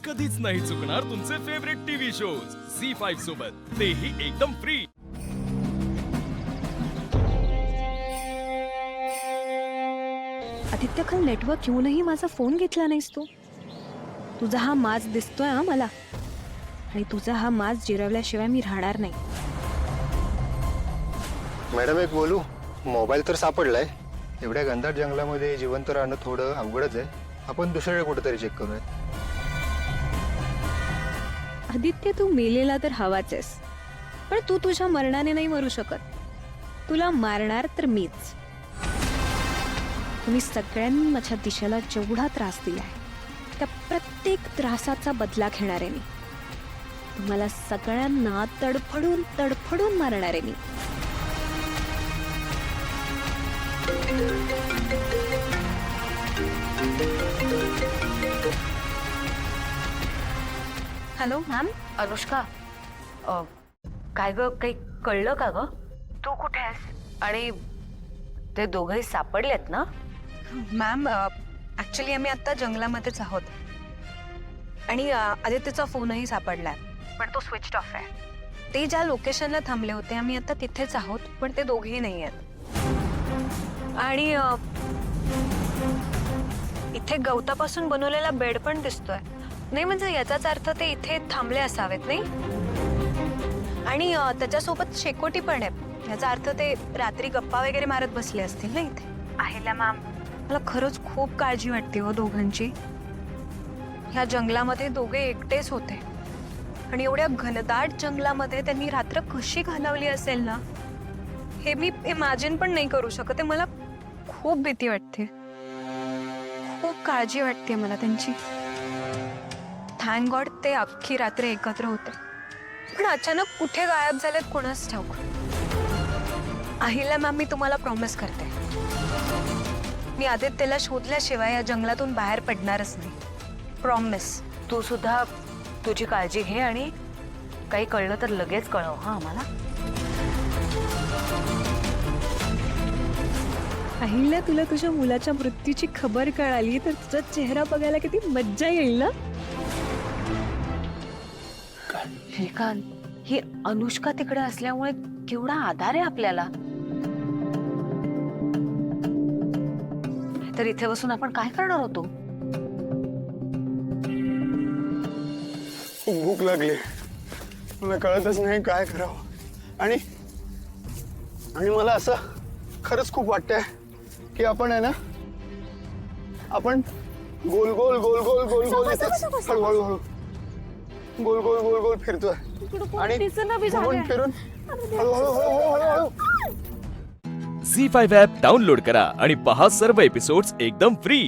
कधीच नाही चुकणार तुमचे फेवरेट टीव्ही शोज झी5 सोबत, तेही एकदम फ्री। आदित्य, काल नेटवर्क येऊनही माझा फोन घेतला नाहीस तू। तुझा हा माज दिसतोय हा मला, आणि तुझा हा माज जिरवल्याशिवाय मी राहणार नाही। मॅडम एक बोलू, मोबाईल तर सापडलाय, एवढ्या घनदाट जंगलामध्ये जिवंत राहणं थोडं अवघडच आहे। आपण दुसरीकडे कुठेतरी चेक करूयात। आदित्य, तू मेलेला तर हवाच आहेस, पण तू तुझ्या मरणाने नाही मरू शकत। तुला मारणार तर मीच। तुम्ही सगळ्यांनी माझ्या दिशेला जेवढा त्रास दिलाय, त्या प्रत्येक त्रासाचा बदला घेणार आहे मी। तुम्हाला सगळ्यांना तडफडून तडफडून मारणार आहे मी। हॅलो मॅम, अनुष्का, काय ग, काही कळलं का ग? तू कुठे आहेस? आणि ते दोघंही सापडलेत ना? मॅम ॲक्च्युली आम्ही आत्ता जंगलामध्येच आहोत आणि आदित्यचा फोनही सापडलाय, पण तो स्विच ऑफ आहे। ते ज्या लोकेशनला थांबले होते आम्ही आता तिथेच आहोत, पण ते दोघेही नाही आहेत। आणि इथे गवतापासून बनवलेला बेड पण दिसतोय। नाही म्हणजे याचाच अर्थ ते इथे थांबले असावेत, नाही? आणि त्याच्यासोबत शेकोटी पण आहे, याचा अर्थ ते रात्री गप्पा वगैरे मारत बसले असतील ना इथे। अहिल्या मॅम, मला खरंच खूप काळजी वाटते हो दोघांची। ह्या जंगलामध्ये दोघे एकटेच होते, आणि एवढ्या घनदाट जंगलामध्ये त्यांनी रात्र कशी घालवली असेल ना, हे मी इमॅजिन पण नाही करू शकत आहे। मला खूप भीती वाटते, खूप काळजी वाटते मला त्यांची। थँक गॉड ते अख्खी रात्र एकत्र होते, पण अचानक कुठे गायब झालेत कोणास ठाऊक। अहिल्या मॅम, मी तुम्हाला प्रॉमिस करते, मी आदित्यला शोधल्याशिवाय या जंगलातून बाहेर पडणारच नाही। प्रॉमिस। तू सुद्धा तुझी काळजी घे, आणि काही कळलं तर लगेच कळव हा आम्हाला। अहिल्या, तुला तुझ्या मुलाच्या मृत्यूची खबर कळाली तर तुझा चेहरा बघायला किती मज्जा येईल ना। श्रीकांत, ही अनुष्का तिकडे असल्यामुळे केवढा आधार आहे आपल्याला। तर इथे बसून आपण काय करणार होतो? खूप भूक लागली, मला कळतच नाही काय करावं। आणि मला असं खरंच खूप वाटतंय की आपण आहे ना, आपण गोल गोल गोल गोल गोल गोल इथेच हळूहळू गोल गोल गोल गोल फिरतोय, आणि घुमून फिरून हळूहळू झी5 ॲप डाउनलोड करा आणि पहा सर्व एपिसोड्स एकदम फ्री।